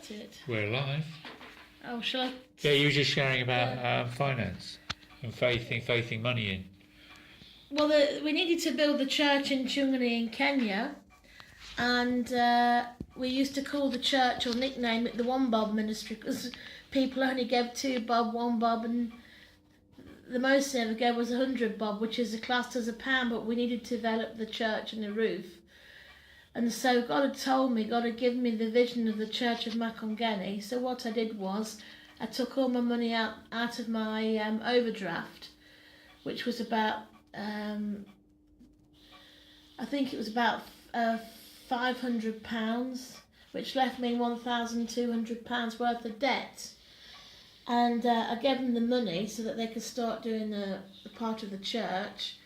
about it? We're alive. Oh, shall I? Yeah, you were just sharing about finance and faithing money in. Well, we needed to build the church in Chungani in Kenya, and we used to call the church, or nickname it, the One Bob Ministry, because people only gave 2 bob, 1 bob, and the most they ever gave was 100 bob, which is classed as £1, but we needed to develop the church and the roof. And so God had told me, God had given me the vision of the Church of Makongeni. So what I did was, I took all my money out of my overdraft, which was about, I think it was about £500, which left me £1,200 worth of debt. And I gave them the money so that they could start doing the part of the church.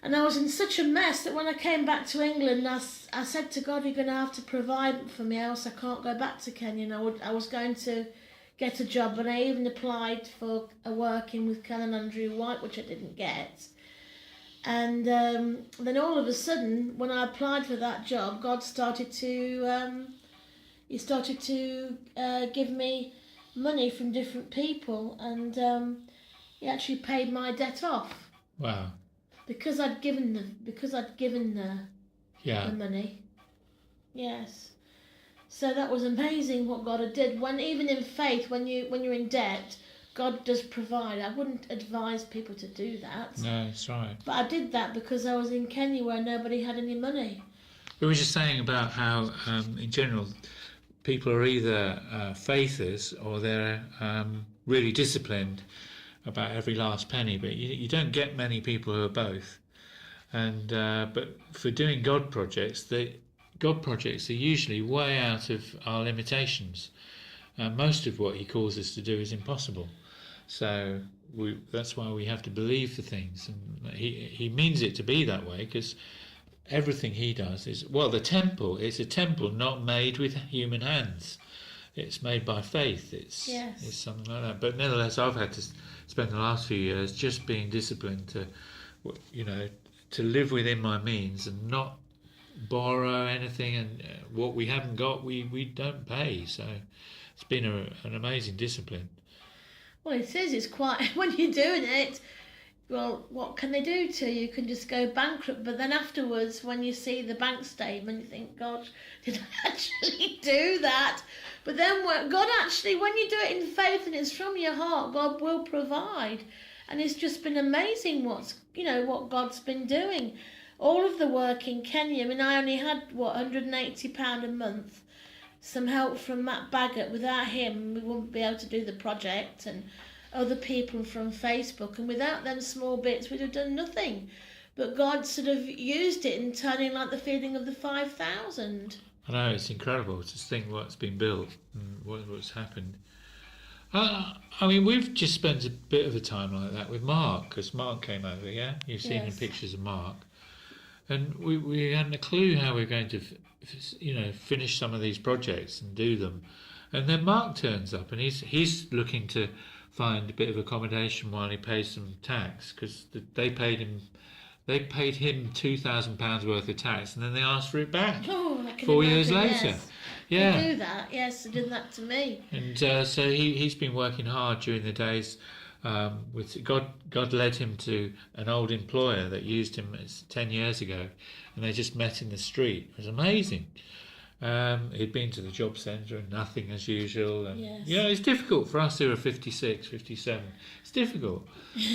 And I was in such a mess that when I came back to England, I said to God, you're going to have to provide for me, else I can't go back to Kenya. And I was going to get a job, and I even applied for a working with Ken and Andrew White, which I didn't get. And then all of a sudden, when I applied for that job, God started to give me money from different people, and he actually paid my debt off. Wow. Because I'd given the money. Yes. So that was amazing what God had did. When even in faith, when you're in debt, God does provide. I wouldn't advise people to do that. No, that's right. But I did that because I was in Kenya where nobody had any money. We were just saying about how, in general, people are either faithers or they're really disciplined about every last penny, but you don't get many people who are both. And but for doing God projects are usually way out of our limitations. Most of what he calls us to do is impossible. So that's why we have to believe for things, and he means it to be that way, because everything he does is, well, the temple is a temple not made with human hands. It's made by faith. It's something like that. But nevertheless, I've had to spend the last few years just being disciplined to live within my means and not borrow anything. And what we haven't got, we don't pay. So it's been an amazing discipline. Well, it is. It's quite when you're doing it. Well, what can they do to you? You can just go bankrupt. But then afterwards, when you see the bank statement, you think, God, did I actually do that? But then God actually, when you do it in faith and it's from your heart, God will provide. And it's just been amazing what God's been doing. All of the work in Kenya, I mean, I only had, £180 a month. Some help from Matt Baggett. Without him, we wouldn't be able to do the project, and other people from Facebook, and without them small bits we'd have done nothing. But God sort of used it in turning like the feeding of the 5,000. I know, it's incredible to think what's been built and what's happened. I mean, we've just spent a bit of a time like that with Mark, because Mark came over, yeah? You've seen the pictures of Mark. And we hadn't a clue how we were going to finish some of these projects and do them. And then Mark turns up, and he's looking to find a bit of accommodation while he pays some tax, because they paid him £2,000 worth of tax, and then they asked for it back 4 years later. Yes. Yeah, they do that. Yes, they did that to me. And so he's been working hard during the days. With God led him to an old employer that used him 10 years ago, and they just met in the street. It was amazing. He'd been to the job centre and nothing as usual. And, it's difficult for us who are 56, 57. It's difficult.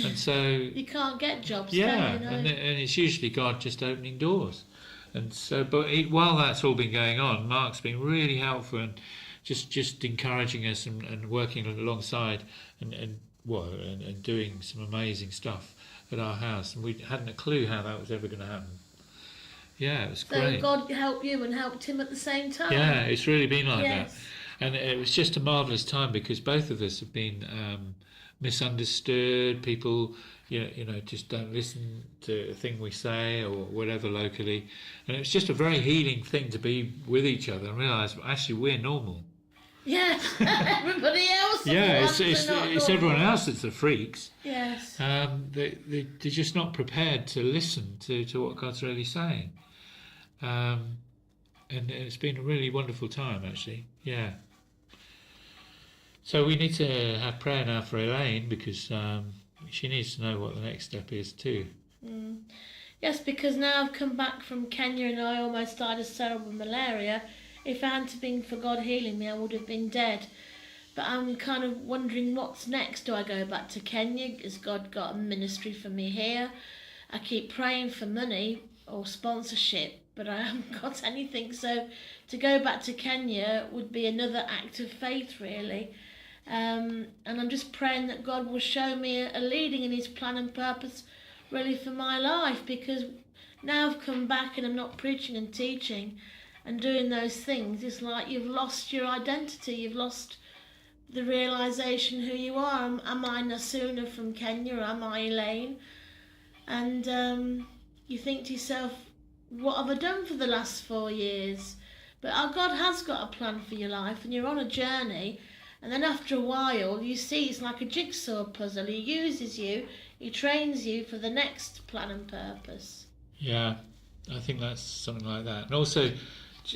And so you can't get jobs. Yeah, and it's usually God just opening doors. And so, but while that's all been going on, Mark's been really helpful and just encouraging us and working alongside and doing some amazing stuff at our house. And we hadn't a clue how that was ever going to happen. Yeah, it was great. So God helped you and helped him at the same time. Yeah, it's really been like that. And it was just a marvellous time, because both of us have been misunderstood. People, just don't listen to a thing we say or whatever locally. And it's just a very healing thing to be with each other and realise, actually, we're normal. Yes, everybody else. Yeah, it's everyone else that's the freaks. Yes. They're just not prepared to listen to what God's really saying. And and it's been a really wonderful time, actually. Yeah. So we need to have prayer now for Elaine, because she needs to know what the next step is too. Yes, because now I've come back from Kenya and I almost died of cerebral malaria. If it hadn't been for God healing me, I would have been dead. But I'm kind of wondering what's next. Do I go back to Kenya? Has God got a ministry for me here? I keep praying for money or sponsorship, but I haven't got anything. So to go back to Kenya would be another act of faith, really. And I'm just praying that God will show me a leading in his plan and purpose really for my life, because now I've come back and I'm not preaching and teaching and doing those things. It's like you've lost your identity, you've lost the realisation who you are. Am I Nasuna from Kenya, or am I Elaine? And you think to yourself, what have I done for the last 4 years? But our God has got a plan for your life, and you're on a journey, and then after a while you see it's like a jigsaw puzzle. He uses you, he trains you for the next plan and purpose. Yeah, I think that's something like that. And also,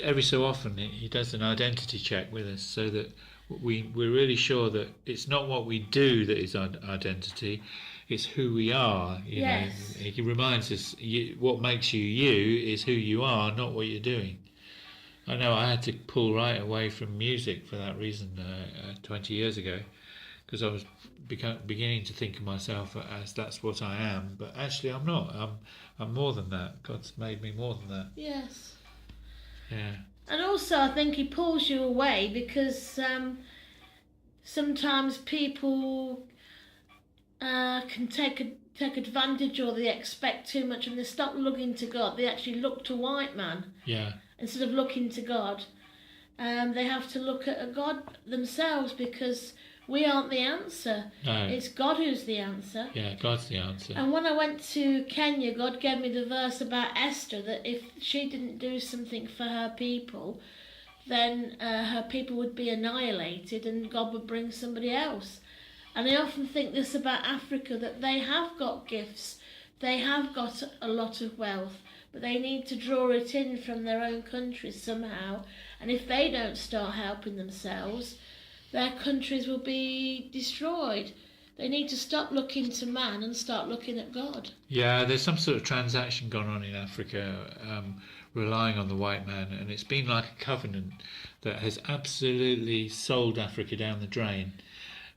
every so often he does an identity check with us, so that we're really sure that it's not what we do that is our identity, it's who we are. You know, he reminds us what makes you you is who you are, not what you're doing. I know I had to pull right away from music for that reason 20 years ago, because I was beginning to think of myself as that's what I am, but actually I'm not. I'm more than that. God's made me more than that. Yes. Yeah. And also I think he pulls you away because sometimes people can take advantage, or they expect too much and they stop looking to God. They actually look to white man. Yeah. Instead of looking to God. They have to look at God themselves, because we aren't the answer. No. It's God who's the answer. Yeah, God's the answer. And when I went to Kenya, God gave me the verse about Esther, that if she didn't do something for her people, then her people would be annihilated and God would bring somebody else. And I often think this about Africa, that they have got gifts, they have got a lot of wealth, but they need to draw it in from their own countries somehow. And if they don't start helping themselves, their countries will be destroyed. They need to stop looking to man and start looking at God. Yeah, there's some sort of transaction gone on in Africa, relying on the white man, and it's been like a covenant that has absolutely sold Africa down the drain,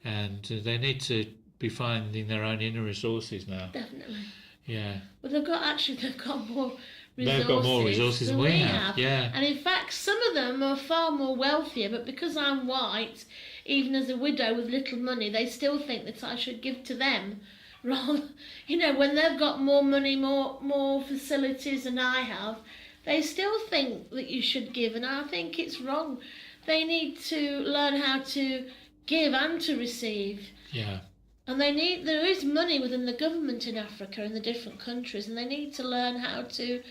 and they need to be finding their own inner resources now. Definitely. Yeah. But they've got more resources. They've got more resources than we have. Yeah. And in fact, some of them are far more wealthier, but because I'm white, even as a widow with little money, they still think that I should give to them. Rather, when they've got more money, more facilities than I have, they still think that you should give, and I think it's wrong. They need to learn how to give and to receive. Yeah. And there is money within the government in Africa, in the different countries, and they need to learn how to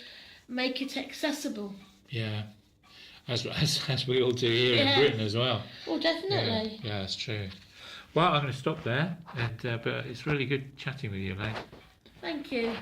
make it accessible. Yeah, as we all do here in Britain as well. Well, definitely. Yeah, that's true. Well, I'm going to stop there, but it's really good chatting with you, Elaine. Thank you.